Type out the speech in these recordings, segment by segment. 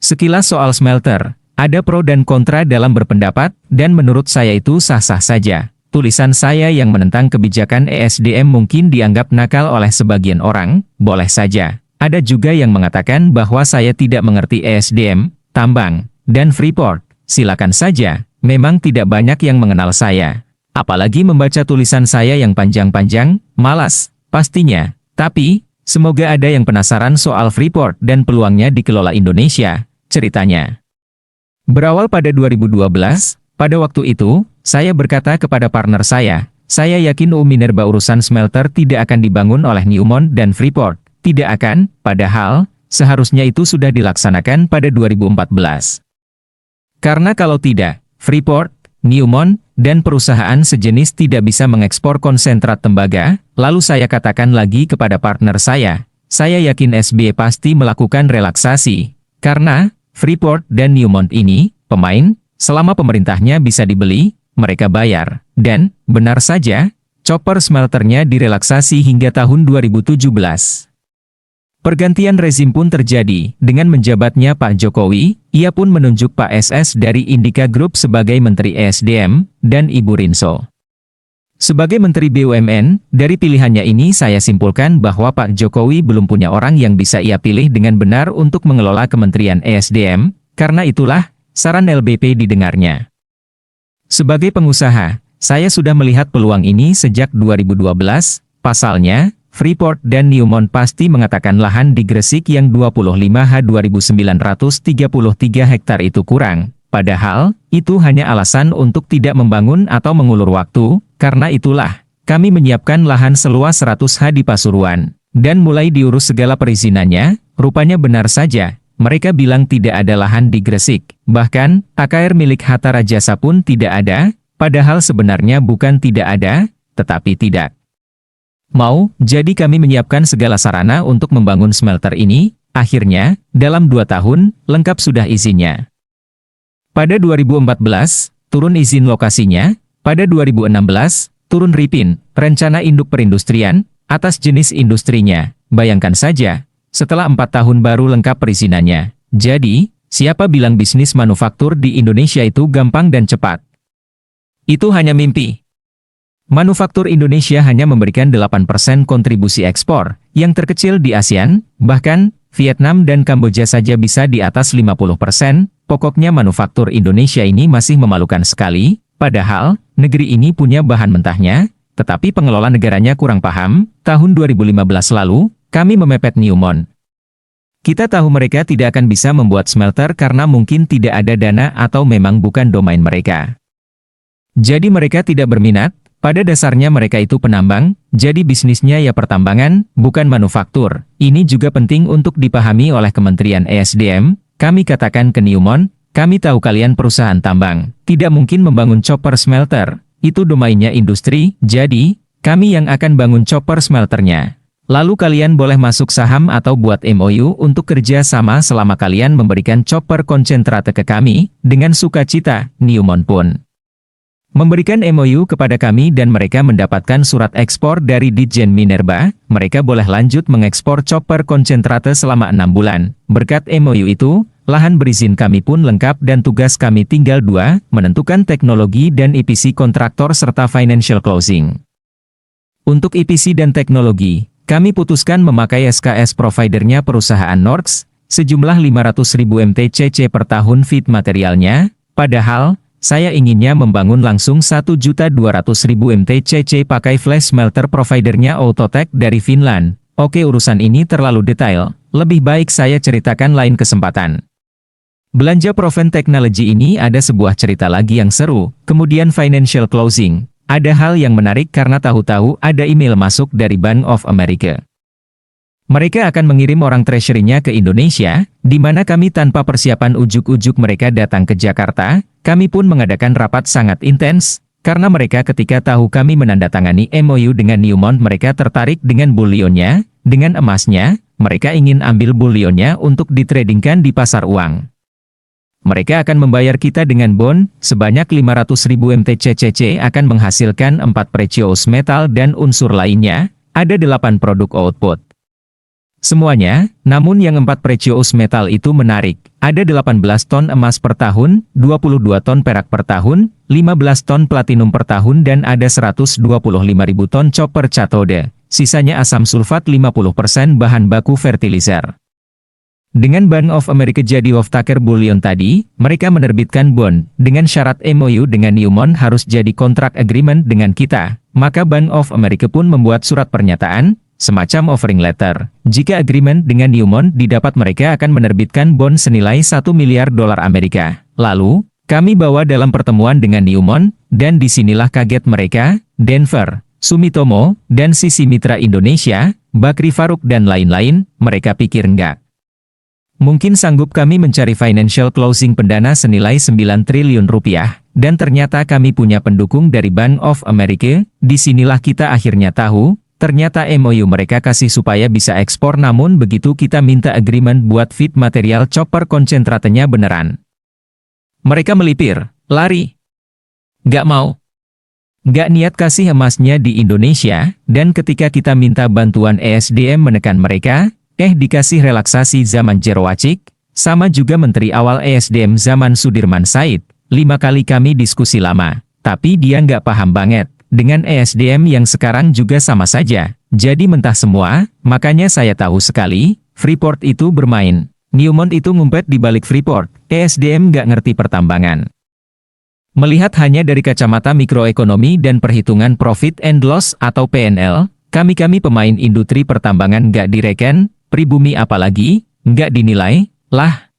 Sekilas soal smelter, ada pro dan kontra dalam berpendapat, dan menurut saya itu sah-sah saja. Tulisan saya yang menentang kebijakan ESDM mungkin dianggap nakal oleh sebagian orang, boleh saja. Ada juga yang mengatakan bahwa saya tidak mengerti ESDM, tambang, dan Freeport. Silakan saja, memang tidak banyak yang mengenal saya. Apalagi membaca tulisan saya yang panjang-panjang, malas, pastinya. Tapi, semoga ada yang penasaran soal Freeport dan peluangnya dikelola Indonesia, ceritanya. Berawal pada 2012, pada waktu itu, saya berkata kepada partner saya yakin Minerba urusan smelter tidak akan dibangun oleh Newmont dan Freeport. Tidak akan, padahal, seharusnya itu sudah dilaksanakan pada 2014. Karena kalau tidak, Freeport, Newmont, dan perusahaan sejenis tidak bisa mengekspor konsentrat tembaga. Lalu saya katakan lagi kepada partner saya yakin SBY pasti melakukan relaksasi. Karena, Freeport dan Newmont ini, pemain, selama pemerintahnya bisa dibeli, mereka bayar. Dan, benar saja, chopper smelternya direlaksasi hingga tahun 2017. Pergantian rezim pun terjadi, dengan menjabatnya Pak Jokowi, ia pun menunjuk Pak SS dari Indika Group sebagai Menteri ESDM, dan Ibu Rinso sebagai Menteri BUMN. Dari pilihannya ini saya simpulkan bahwa Pak Jokowi belum punya orang yang bisa ia pilih dengan benar untuk mengelola Kementerian ESDM, karena itulah, saran LBP didengarnya. Sebagai pengusaha, saya sudah melihat peluang ini sejak 2012, pasalnya, Freeport dan Newmont pasti mengatakan lahan di Gresik yang 25.933 hektar itu kurang. Padahal, itu hanya alasan untuk tidak membangun atau mengulur waktu. Karena itulah, kami menyiapkan lahan seluas 100 ha di Pasuruan. Dan mulai diurus segala perizinannya, rupanya benar saja. Mereka bilang tidak ada lahan di Gresik. Bahkan, AKR milik Hatta Rajasa pun tidak ada. Padahal sebenarnya bukan tidak ada, tetapi tidak mau. Jadi kami menyiapkan segala sarana untuk membangun smelter ini. Akhirnya, dalam 2 tahun, lengkap sudah izinnya. Pada 2014, turun izin lokasinya. Pada 2016, turun RIPIN, Rencana Induk Perindustrian, atas jenis industrinya. Bayangkan saja, setelah 4 tahun baru lengkap perizinannya. Jadi, siapa bilang bisnis manufaktur di Indonesia itu gampang dan cepat? Itu hanya mimpi. Manufaktur Indonesia hanya memberikan 8% kontribusi ekspor, yang terkecil di ASEAN, bahkan Vietnam dan Kamboja saja bisa di atas 50%. Pokoknya manufaktur Indonesia ini masih memalukan sekali, padahal negeri ini punya bahan mentahnya, tetapi pengelola negaranya kurang paham. Tahun 2015 lalu, kami memepet Newmont. Kita tahu mereka tidak akan bisa membuat smelter karena mungkin tidak ada dana atau memang bukan domain mereka. Jadi mereka tidak berminat. Pada dasarnya mereka itu penambang, jadi bisnisnya ya pertambangan, bukan manufaktur. Ini juga penting untuk dipahami oleh Kementerian ESDM. Kami katakan ke Newmont, kami tahu kalian perusahaan tambang, tidak mungkin membangun chopper smelter, itu domainnya industri, jadi, kami yang akan bangun chopper smelternya. Lalu kalian boleh masuk saham atau buat MOU untuk kerja sama selama kalian memberikan chopper konsentrate ke kami, dengan sukacita. Newmont pun memberikan MOU kepada kami dan mereka mendapatkan surat ekspor dari Ditjen Minerba. Mereka boleh lanjut mengekspor chopper konsentrate selama 6 bulan. Berkat MOU itu, lahan berizin kami pun lengkap dan tugas kami tinggal 2, menentukan teknologi dan EPC kontraktor serta financial closing. Untuk EPC dan teknologi, kami putuskan memakai SKS providernya perusahaan Norx, sejumlah 500.000 MTCC per tahun feed materialnya, padahal, saya inginnya membangun langsung 1.200.000 MTCC pakai flash smelter providernya Outotec dari Finland. Oke, urusan ini terlalu detail, lebih baik saya ceritakan lain kesempatan. Belanja Proven Technology ini ada sebuah cerita lagi yang seru, kemudian financial closing. Ada hal yang menarik karena tahu-tahu ada email masuk dari Bank of America. Mereka akan mengirim orang treasury-nya ke Indonesia, di mana kami tanpa persiapan ujuk-ujuk mereka datang ke Jakarta. Kami pun mengadakan rapat sangat intens, karena mereka ketika tahu kami menandatangani MOU dengan Newmont mereka tertarik dengan bullionnya, dengan emasnya, mereka ingin ambil bullionnya untuk ditradingkan di pasar uang. Mereka akan membayar kita dengan bond, sebanyak 500.000 MTCCC akan menghasilkan 4 precious metal dan unsur lainnya, ada 8 produk output. Semuanya, namun yang 4 precious metal itu menarik. Ada 18 ton emas per tahun, 22 ton perak per tahun, 15 ton platinum per tahun dan ada 125.000 ton copper cathode. Sisanya asam sulfat 50% bahan baku fertilizer. Dengan Bank of America jadi off-taker bullion tadi, mereka menerbitkan bond, dengan syarat MOU dengan Newmont harus jadi kontrak agreement dengan kita, maka Bank of America pun membuat surat pernyataan, semacam offering letter. Jika agreement dengan Newmont didapat mereka akan menerbitkan bond senilai $1 miliar Amerika. Lalu, kami bawa dalam pertemuan dengan Newmont, dan disinilah kaget mereka, Denver, Sumitomo, dan sisi mitra Indonesia, Bakri Faruk dan lain-lain, mereka pikir enggak. Mungkin sanggup kami mencari financial closing pendana senilai 9 triliun rupiah, dan ternyata kami punya pendukung dari Bank of America, disinilah kita akhirnya tahu, ternyata MOU mereka kasih supaya bisa ekspor namun begitu kita minta agreement buat feed material chopper konsentratenya beneran. Mereka melipir, lari. Gak mau. Gak niat kasih emasnya di Indonesia, dan ketika kita minta bantuan ESDM menekan mereka, dikasih relaksasi zaman Jerowacik, sama juga menteri awal ESDM zaman Sudirman Said, 5 kali kami diskusi lama, tapi dia nggak paham banget, dengan ESDM yang sekarang juga sama saja, jadi mentah semua, makanya saya tahu sekali, Freeport itu bermain, Newmont itu ngumpet di balik Freeport, ESDM nggak ngerti pertambangan. Melihat hanya dari kacamata mikroekonomi dan perhitungan profit and loss atau PNL, kami pemain industri pertambangan nggak direken, pribumi apalagi, nggak dinilai, lah.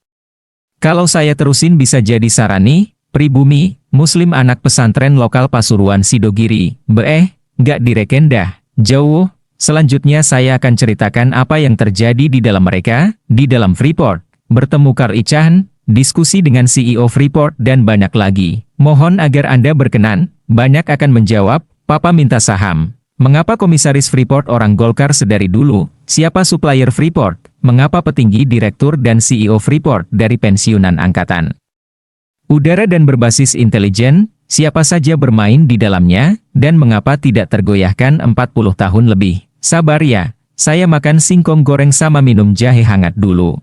Kalau saya terusin bisa jadi Sarani, pribumi, Muslim anak pesantren lokal Pasuruan Sidogiri, nggak direken dah, jauh. Selanjutnya saya akan ceritakan apa yang terjadi di dalam mereka, di dalam Freeport, bertemu Karl Icahn, diskusi dengan CEO Freeport dan banyak lagi. Mohon agar Anda berkenan, banyak akan menjawab, Papa minta saham. Mengapa komisaris Freeport orang Golkar sedari dulu? Siapa supplier Freeport? Mengapa petinggi direktur dan CEO Freeport dari pensiunan angkatan udara dan berbasis intelijen? Siapa saja bermain di dalamnya? Dan mengapa tidak tergoyahkan 40 tahun lebih? Sabar ya, saya makan singkong goreng sama minum jahe hangat dulu.